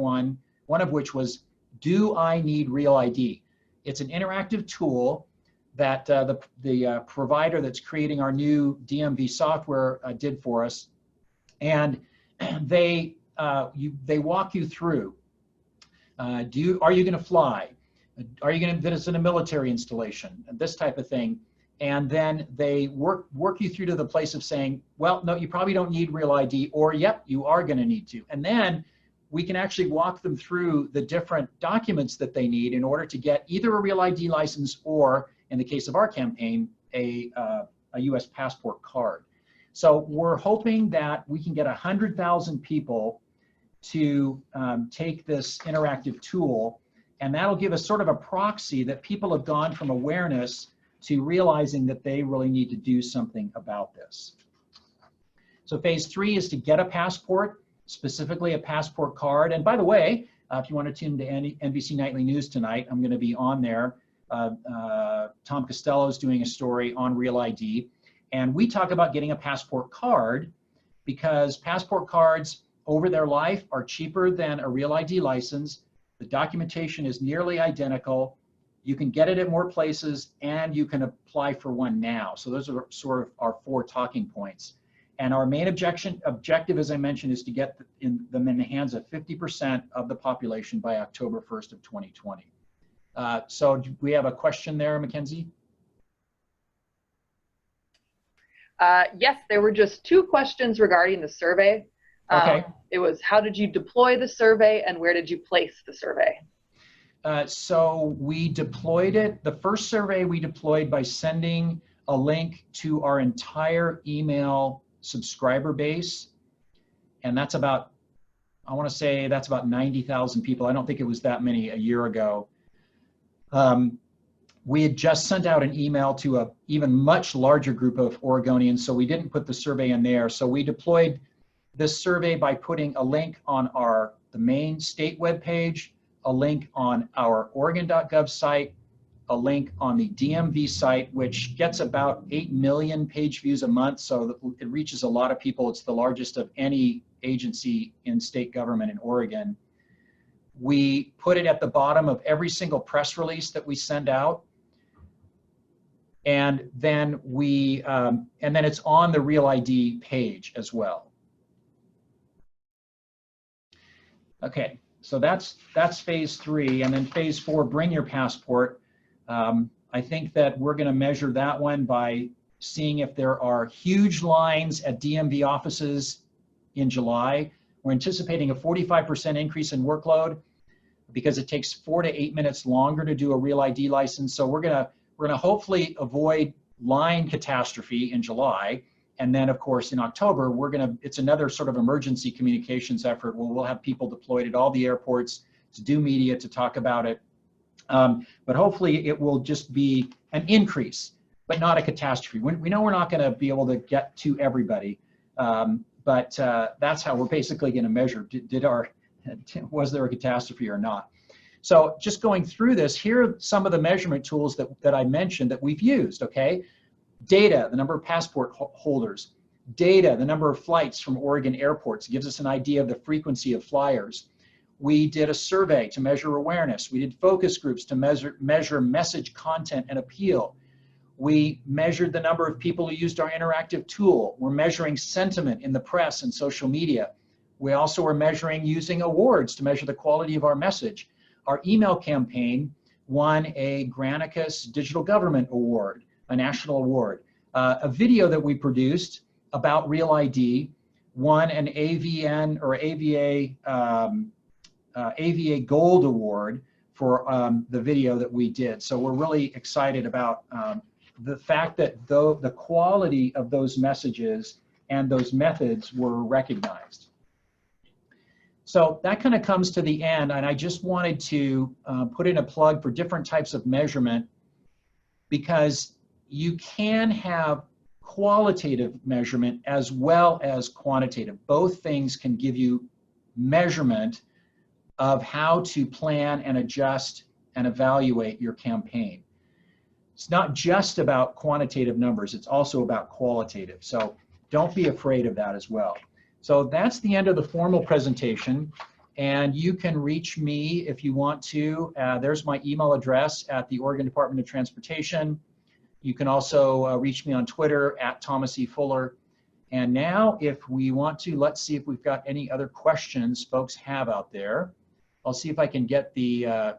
which was, do I need Real ID? It's an interactive tool that the provider that's creating our new DMV software did for us. And they walk you through, are you going to fly? Are you going to visit a military installation? And this type of thing. And then they work you through to the place of saying, well, no, you probably don't need Real ID, or yep, you are going to need to. And then we can actually walk them through the different documents that they need in order to get either a Real ID license or, in the case of our campaign, a US passport card. So we're hoping that we can get 100,000 people to take this interactive tool, and that'll give us sort of a proxy that people have gone from awareness to realizing that they really need to do something about this. So phase 3 is to get a passport, specifically a passport card. And by the way, if you want to tune to NBC Nightly News tonight, I'm going to be on there. Tom Costello is doing a story on Real ID. And we talk about getting a passport card because passport cards over their life are cheaper than a Real ID license. The documentation is nearly identical. You can get it at more places, and you can apply for one now. So those are sort of our 4 talking points. And our main objective, as I mentioned, is to get them in the hands of 50% of the population by October 1st of 2020. So do we have a question there, Mackenzie? Yes, there were just 2 questions regarding the survey. Okay. It was, how did you deploy the survey, and where did you place the survey? So we deployed it. The first survey we deployed by sending a link to our entire email subscriber base. And that's about, I want to say that's about 90,000 people. I don't think it was that many a year ago. We had just sent out an email to an even much larger group of Oregonians, so we didn't put the survey in there. So we deployed this survey by putting a link on the main state webpage, a link on our Oregon.gov site, a link on the DMV site, which gets about 8 million page views a month, so it reaches a lot of people. It's the largest of any agency in state government in Oregon. We put it at the bottom of every single press release that we send out. And then it's on the Real ID page as well. Okay, so that's phase 3, and then phase 4, bring your passport. I think that we're going to measure that one by seeing if there are huge lines at DMV offices in July. We're anticipating a 45% increase in workload because it takes 4 to 8 minutes longer to do a Real ID license. So we're gonna hopefully avoid line catastrophe in July. And then of course in October, it's another sort of emergency communications effort where we'll have people deployed at all the airports to do media, to talk about it. But hopefully it will just be an increase, but not a catastrophe. We know we're not gonna be able to get to everybody, but that's how we're basically gonna measure, was there a catastrophe or not? So just going through this, here are some of the measurement tools that I mentioned that we've used, okay? Data, the number of passport holders. Data, the number of flights from Oregon airports, gives us an idea of the frequency of flyers. We did a survey to measure awareness. We did focus groups to measure message content and appeal. We measured the number of people who used our interactive tool. We're measuring sentiment in the press and social media. We also are measuring using awards to measure the quality of our message. Our email campaign won a Granicus Digital Government Award, a national award. A video that we produced about Real ID won an AVN or AVA Gold Award for the video that we did. So we're really excited about the fact that the quality of those messages and those methods were recognized. So that kind of comes to the end, and I just wanted to put in a plug for different types of measurement, because you can have qualitative measurement as well as quantitative. Both things can give you measurement of how to plan and adjust and evaluate your campaign. It's not just about quantitative numbers, it's also about qualitative. So don't be afraid of that as well. So that's the end of the formal presentation, and you can reach me if you want to. There's my email address at the Oregon Department of Transportation. You can also reach me on Twitter at Thomas E. Fuller. And now if we want to, let's see if we've got any other questions folks have out there. I'll see if I can get the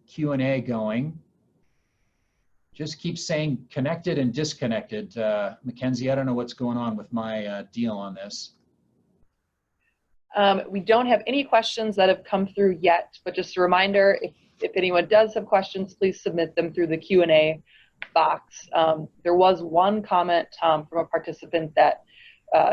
Q&A going. Just keep saying connected and disconnected. Mackenzie, I don't know what's going on with my deal on this. We don't have any questions that have come through yet, but just a reminder, if anyone does have questions, please submit them through the Q&A box. There was one comment from a participant that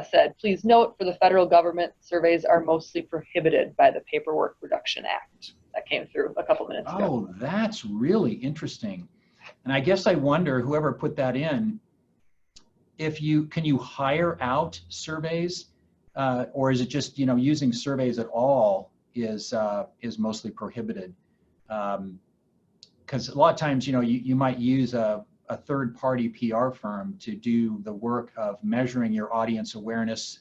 said, please note, for the federal government, surveys are mostly prohibited by the Paperwork Reduction Act. That came through a couple minutes ago. Oh, that's really interesting. And I guess I wonder, whoever put that in, can you hire out surveys? Or is it just, using surveys at all is mostly prohibited? Because a lot of times, you might use a third-party PR firm to do the work of measuring your audience awareness,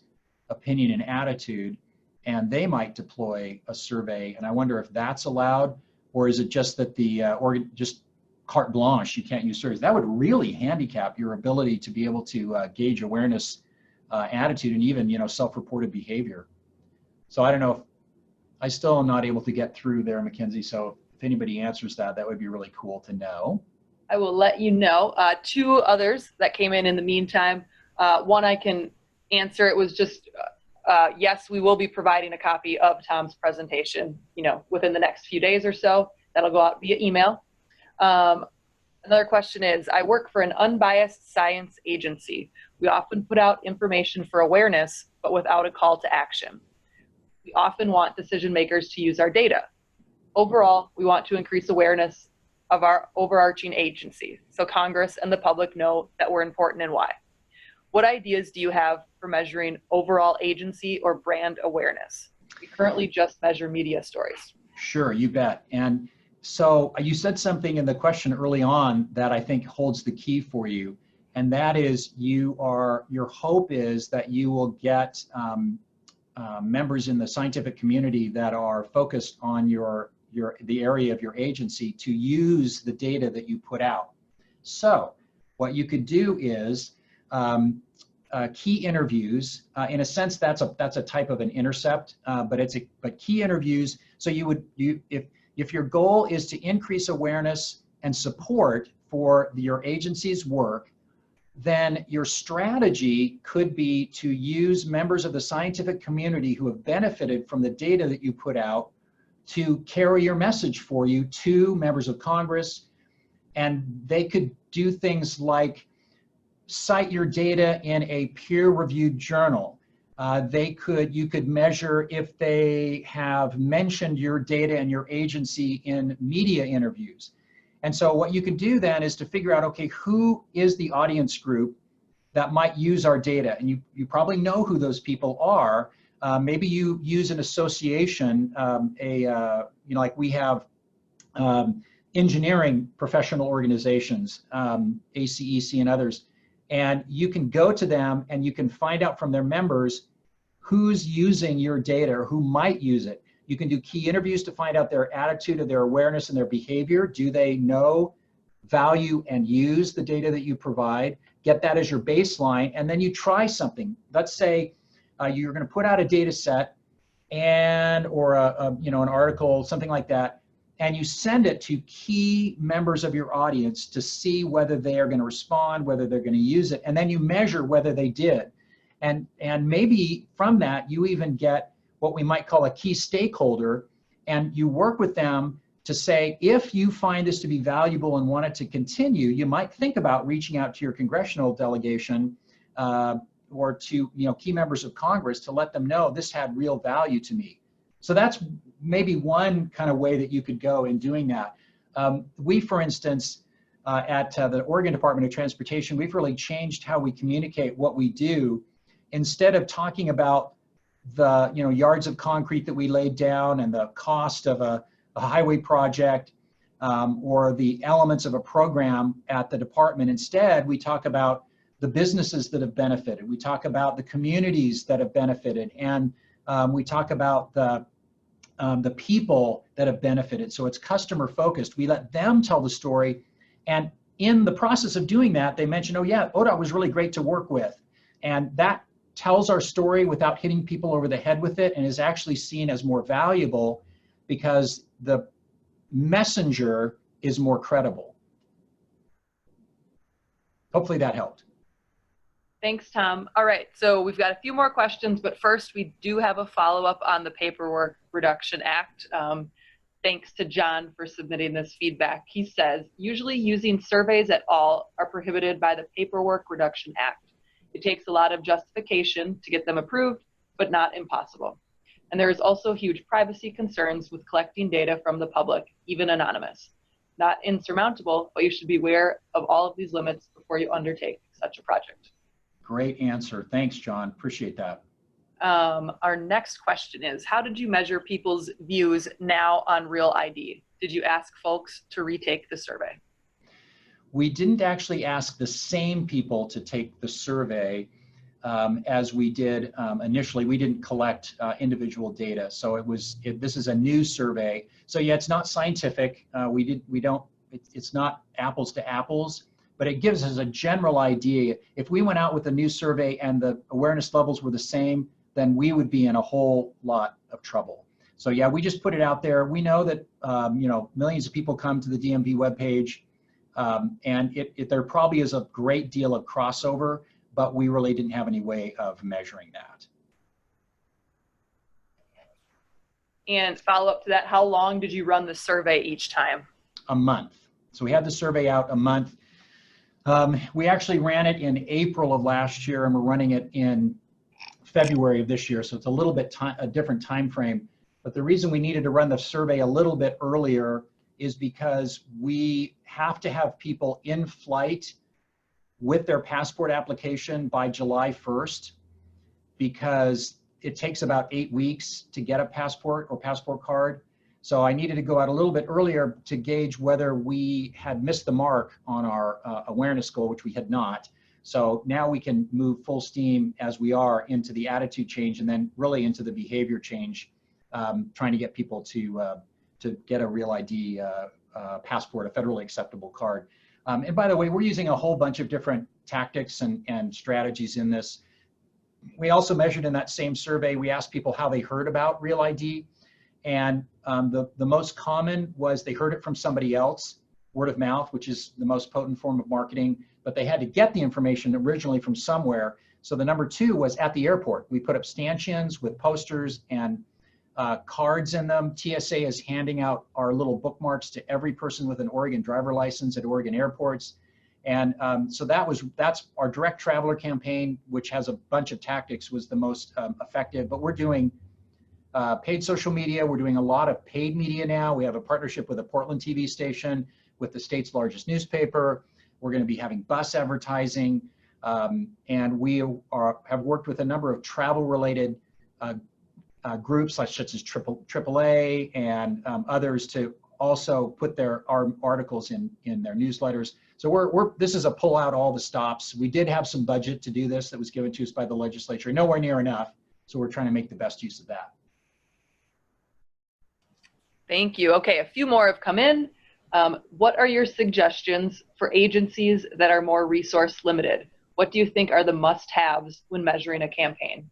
opinion, and attitude, and they might deploy a survey. And I wonder if that's allowed, or is it just that or just carte blanche, you can't use surveys? That would really handicap your ability to be able to gauge awareness, attitude, and even self-reported behavior. So I don't know if I still am not able to get through there, Mackenzie. So if anybody answers that, that would be really cool to know. I will let you know. Two others that came in the meantime. One I can answer. It was just yes, we will be providing a copy of Tom's presentation, within the next few days or so. That'll go out via email. Another question is, I work for an unbiased science agency. We often put out information for awareness, but without a call to action. We often want decision makers to use our data. Overall, we want to increase awareness of our overarching agency, so Congress and the public know that we're important and why. What ideas do you have for measuring overall agency or brand awareness? We currently just measure media stories. Sure, you bet. And so you said something in the question early on that I think holds the key for you. And that is your hope is that you will get members in the scientific community that are focused on the area of your agency to use the data that you put out. So what you could do is key interviews. In a sense, that's a type of an intercept, but key interviews. So if your goal is to increase awareness and support for your agency's work, then your strategy could be to use members of the scientific community who have benefited from the data that you put out to carry your message for you to members of Congress. And they could do things like cite your data in a peer-reviewed journal. You could measure if they have mentioned your data and your agency in media interviews. And so what you can do then is to figure out, okay, who is the audience group that might use our data? And you probably know who those people are. Maybe you use an association, like we have engineering professional organizations, ACEC and others, and you can go to them and you can find out from their members who's using your data or who might use it. You can do key interviews to find out their attitude and their awareness and their behavior. Do they know, value, and use the data that you provide? Get that as your baseline, and then you try something. Let's say you're going to put out a data set or an article, something like that, and you send it to key members of your audience to see whether they are going to respond, whether they're going to use it, and then you measure whether they did. And maybe from that, you even get what we might call a key stakeholder, and you work with them to say, if you find this to be valuable and want it to continue, you might think about reaching out to your congressional delegation or to key members of Congress to let them know this had real value to me. So that's maybe one kind of way that you could go in doing that. We, for instance, at the Oregon Department of Transportation, we've really changed how we communicate what we do. Instead of talking about the yards of concrete that we laid down and the cost of a highway project or the elements of a program at the department, instead we talk about the businesses that have benefited. We talk about the communities that have benefited, and we talk about the people that have benefited. So it's customer focused. We let them tell the story, and in the process of doing that, they mention, oh yeah, ODOT was really great to work with, and that tells our story without hitting people over the head with it, and is actually seen as more valuable because the messenger is more credible. Hopefully that helped. Thanks, Tom. All right, so we've got a few more questions, but first we do have a follow-up on the Paperwork Reduction Act. Thanks to John for submitting this feedback. He says, usually using surveys at all are prohibited by the Paperwork Reduction Act. It takes a lot of justification to get them approved, but not impossible. And there is also huge privacy concerns with collecting data from the public, even anonymous. Not insurmountable, but you should be aware of all of these limits before you undertake such a project. Great answer. Thanks, John. Appreciate that. Our next question is, how did you measure people's views now on Real ID? Did you ask folks to retake the survey? We didn't actually ask the same people to take the survey as we did initially. We didn't collect individual data, so this is a new survey. So yeah, it's not scientific. It's not apples to apples, but it gives us a general idea. If we went out with a new survey and the awareness levels were the same, then we would be in a whole lot of trouble. So yeah, we just put it out there. We know that millions of people come to the DMV webpage. And there probably is a great deal of crossover, but we really didn't have any way of measuring that. And follow up to that, how long did you run the survey each time? A month. So we had the survey out a month. We actually ran it in April of last year, and we're running it in February of this year. So it's a little bit a different time frame. But the reason we needed to run the survey a little bit earlier is because we have to have people in flight with their passport application by July 1st, because it takes about 8 weeks to get a passport or passport card. So I needed to go out a little bit earlier to gauge whether we had missed the mark on our awareness goal, which we had not. So now we can move full steam as we are into the attitude change and then really into the behavior change, trying to get people to get a real ID passport, a federally acceptable card. And by the way, we're using a whole bunch of different tactics and strategies in this. We also measured in that same survey, we asked people how they heard about Real ID. And the most common was they heard it from somebody else, word of mouth, which is the most potent form of marketing, but they had to get the information originally from somewhere. So the number 2 was at the airport. We put up stanchions with posters and cards in them. TSA is handing out our little bookmarks to every person with an Oregon driver license at Oregon airports. And so that's our direct traveler campaign, which has a bunch of tactics, was the most effective. But we're doing paid social media. We're doing a lot of paid media now. We have a partnership with a Portland TV station, with the state's largest newspaper. We're going to be having bus advertising. And we have worked with a number of travel-related groups such as AAA and others to also put our articles in their newsletters. So this is a pull out all the stops. We did have some budget to do this that was given to us by the legislature, nowhere near enough. So we're trying to make the best use of that. Thank you. Okay, a few more have come in. What are your suggestions for agencies that are more resource limited? What do you think are the must-haves when measuring a campaign?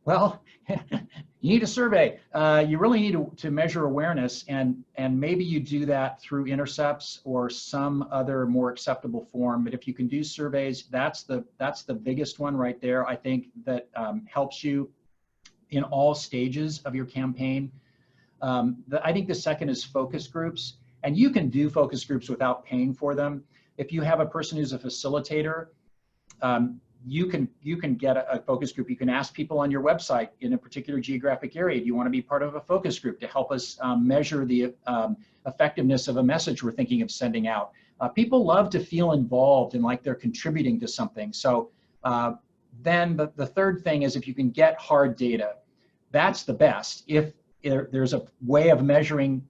Well, you need a survey. You really need to measure awareness, and maybe you do that through intercepts or some other more acceptable form. But if you can do surveys, that's the biggest one right there. I think that helps you in all stages of your campaign. I think the second is focus groups, and you can do focus groups without paying for them. If you have a person who's a facilitator, you can get a focus group. You can ask people on your website in a particular geographic area, do you want to be part of a focus group to help us measure the effectiveness of a message we're thinking of sending out? People love to feel involved and like they're contributing to something. So then the third thing is if you can get hard data, that's the best. If there's a way of measuring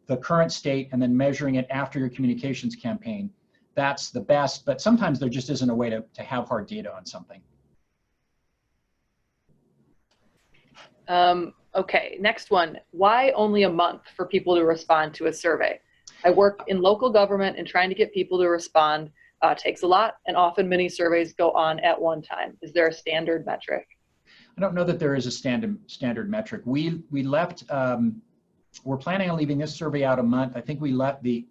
the current state and then measuring it after your communications campaign, that's the best, but sometimes there just isn't a way to have hard data on something. Okay, next one. Why only a month for people to respond to a survey? I work in local government, and trying to get people to respond takes a lot, and often many surveys go on at one time. Is there a standard metric? I don't know that there is a standard metric. We left, we're planning on leaving this survey out a month. I think we let the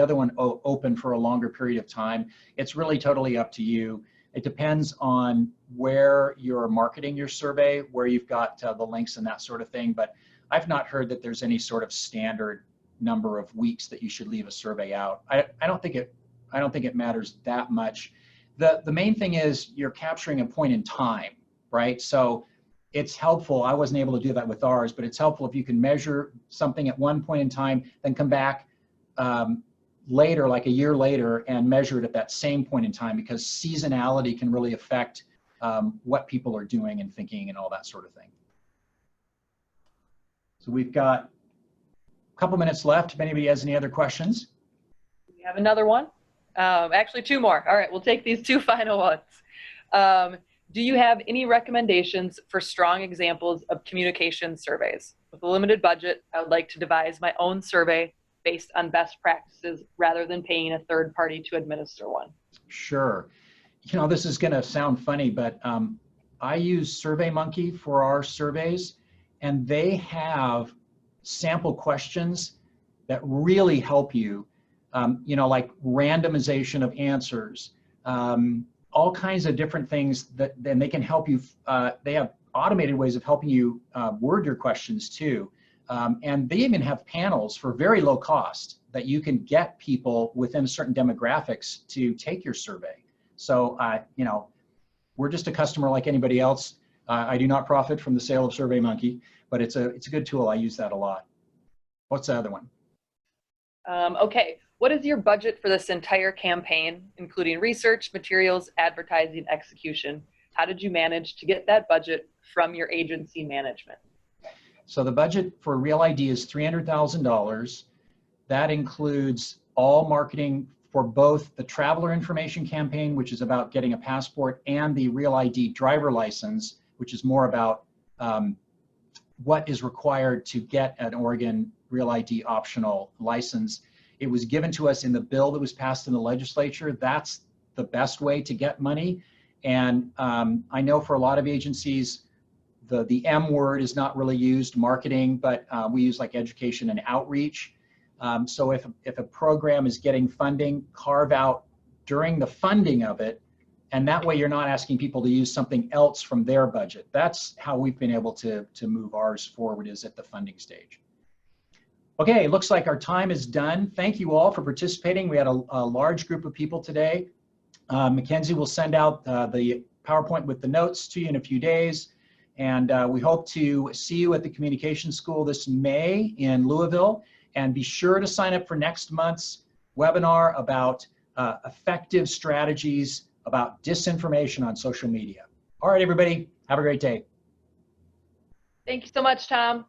other one open for a longer period of time. It's really totally up to you. It depends on where you're marketing your survey, where you've got the links and that sort of thing. But I've not heard that there's any sort of standard number of weeks that you should leave a survey out. I don't think it matters that much. The main thing is you're capturing a point in time, right? So it's helpful. I wasn't able to do that with ours, but it's helpful if you can measure something at one point in time, then come back later, like a year later, and measure it at that same point in time, because seasonality can really affect what people are doing and thinking and all that sort of thing. So we've got a couple minutes left. If anybody has any other questions. We have another one. Actually, two more. All right, we'll take these two final ones. Do you have any recommendations for strong examples of communication surveys? With a limited budget, I would like to devise my own survey based on best practices rather than paying a third party to administer one. Sure. You know, this is going to sound funny, but I use SurveyMonkey for our surveys, and they have sample questions that really help you, you know, like randomization of answers, all kinds of different things that then they can help you. They have automated ways of helping you word your questions too. And they even have panels for very low cost that you can get people within certain demographics to take your survey. So, you know, we're just a customer like anybody else. I do not profit from the sale of SurveyMonkey, but it's a good tool. I use that a lot. What's the other one? Okay, what is your budget for this entire campaign, including research, materials, advertising, execution? How did you manage to get that budget from your agency management? So the budget for Real ID is $300,000. That includes all marketing for both the traveler information campaign, which is about getting a passport, and the Real ID driver license, which is more about what is required to get an Oregon Real ID optional license. It was given to us in the bill that was passed in the legislature. That's the best way to get money. And I know for a lot of agencies, the M word is not really used, marketing, but we use like education and outreach. So if a program is getting funding, carve out during the funding of it, and that way you're not asking people to use something else from their budget. That's how we've been able to move ours forward, is at the funding stage. Okay, looks like our time is done. Thank you all for participating. We had a large group of people today. Mackenzie will send out the PowerPoint with the notes to you in a few days. And we hope to see you at the Communication School this May in Louisville. And be sure to sign up for next month's webinar about effective strategies about disinformation on social media. All right, everybody, have a great day. Thank you so much, Tom.